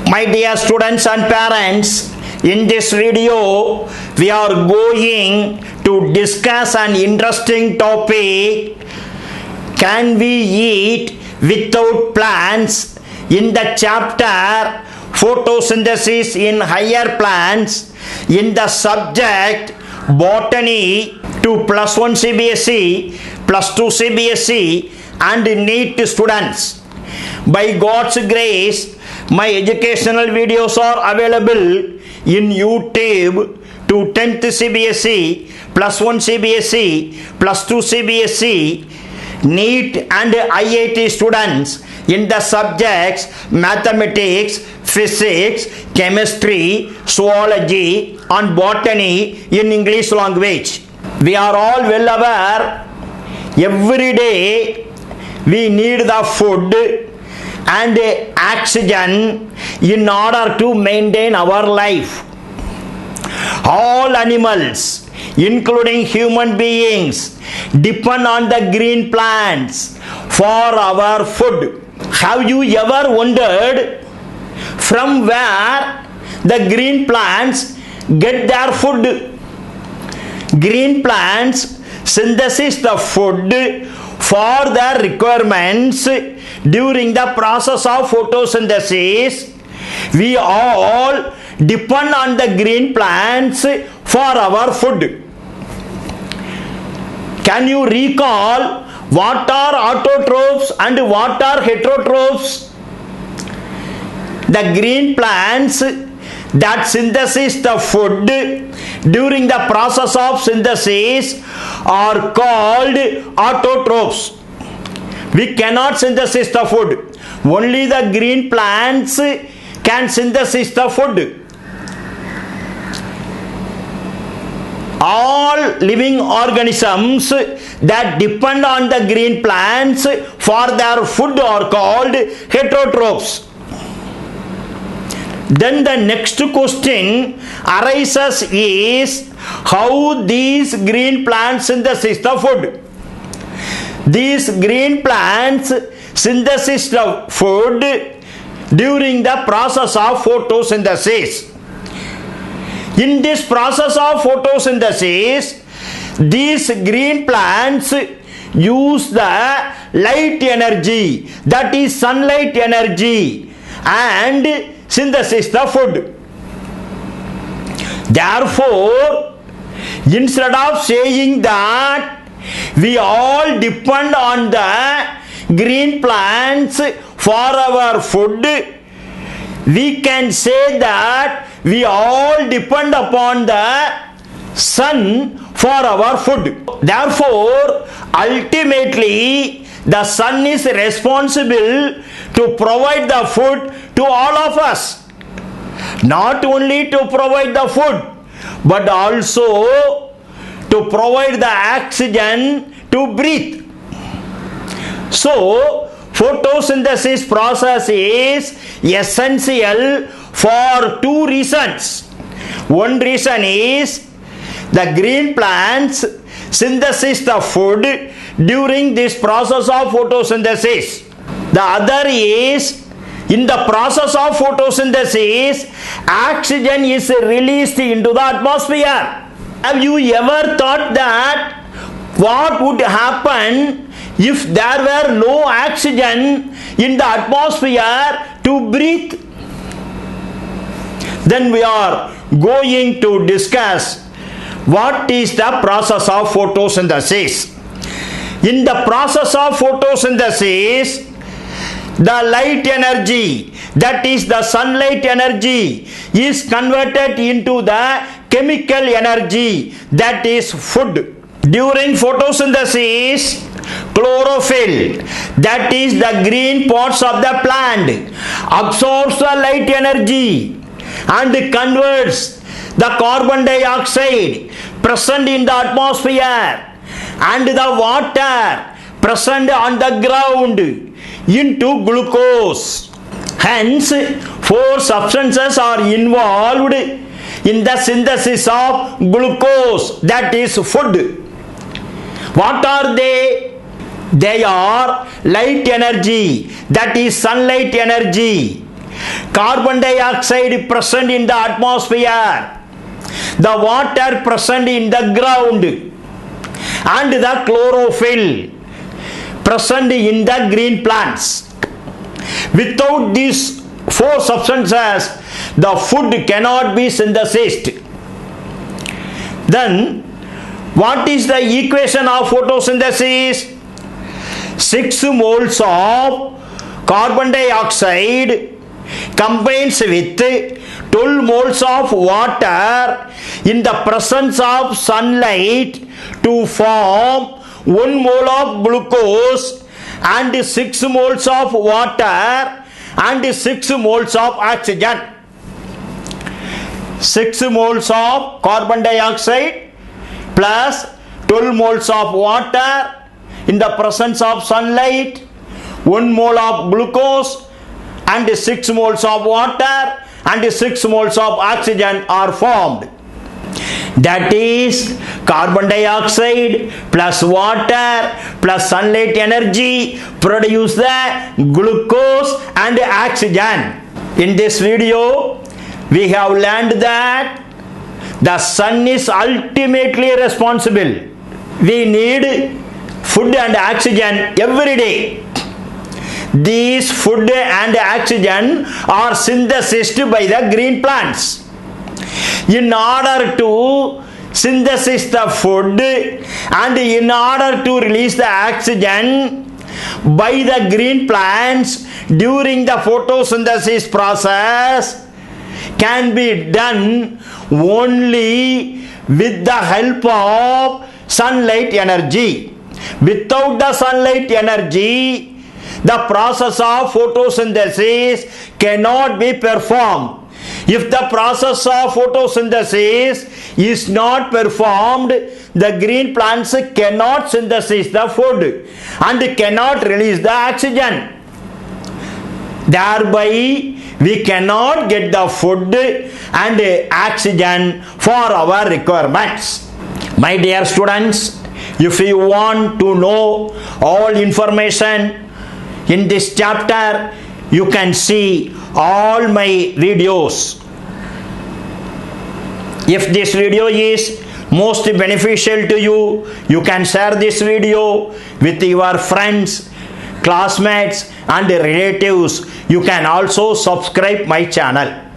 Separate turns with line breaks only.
My dear students and parents, in this video we are going to discuss an interesting topic. Can we eat without plants? In the chapter Photosynthesis in higher plants, in the subject Botany to +1 Cbse, +2 Cbse and NEET students. By God's grace, my educational videos are available in YouTube to 10th Cbse, +1 Cbse, +2 Cbse, NEET and IIT students in the subjects mathematics, physics, chemistry, zoology and botany in English language. We are all well aware, every day we need the food and oxygen in order to maintain our life. All animals, including human beings, depend on the green plants for our food. Have you ever wondered from where the green plants get their food? Green plants synthesize the food for their requirements during the process of photosynthesis. We all depend on the green plants for our food. Can you recall what are autotrophs and what are heterotrophs? The green plants that synthesize the food during the process of synthesis are called autotrophs. We cannot synthesize the food. Only the green plants can synthesize the food. All living organisms that depend on the green plants for their food are called heterotrophs. Then the next question arises is how these green plants synthesize the food. These green plants synthesize the food during the process of photosynthesis. In this process of photosynthesis, these green plants use the light energy, that is sunlight energy, and synthesize the food. Therefore, instead of saying that we all depend on the green plants for our food, we can say that we all depend upon the sun for our food. Therefore, ultimately, the sun is responsible to provide the food to all of us. Not only to provide the food, but also to provide the oxygen to breathe. So, photosynthesis process is essential for two reasons. One reason is the green plants synthesize the food during this process of photosynthesis. The other is, in the process of photosynthesis, oxygen is released into the atmosphere. Have you ever thought that what would happen if there were no oxygen in the atmosphere to breathe? Then we are going to discuss what is the process of photosynthesis. In the process of photosynthesis, the light energy, that is the sunlight energy, is converted into the chemical energy, that is food. During photosynthesis, chlorophyll, that is the green parts of the plant, absorbs the light energy and converts the carbon dioxide present in the atmosphere and the water present on the ground into glucose. Hence, four substances are involved in the synthesis of glucose, that is food. What are they? They are light energy, that is sunlight energy, carbon dioxide present in the atmosphere, the water present in the ground, and the chlorophyll present in the green plants. Without these four substances, the food cannot be synthesized. Then, what is the equation of photosynthesis? 6 moles of carbon dioxide combines with 12 moles of water in the presence of sunlight to form 1 mole of glucose and 6 moles of water and 6 moles of oxygen. 6 moles of carbon dioxide plus 12 moles of water in the presence of sunlight, 1 mole of glucose and 6 moles of water and 6 moles of oxygen are formed. That is, carbon dioxide plus water plus sunlight energy produce the glucose and oxygen. In this video, we have learned that the sun is ultimately responsible. We need food and oxygen every day. These food and oxygen are synthesized by the green plants. In order to synthesize the food and in order to release the oxygen by the green plants during the photosynthesis process can be done only with the help of sunlight energy. Without the sunlight energy, the process of photosynthesis cannot be performed. If the process of photosynthesis is not performed, the green plants cannot synthesize the food and cannot release the oxygen. Thereby, we cannot get the food and oxygen for our requirements. My dear students, if you want to know all information in this chapter, you can see all my videos. If this video is most beneficial to you, you can share this video with your friends, classmates and relatives. You can also subscribe my channel.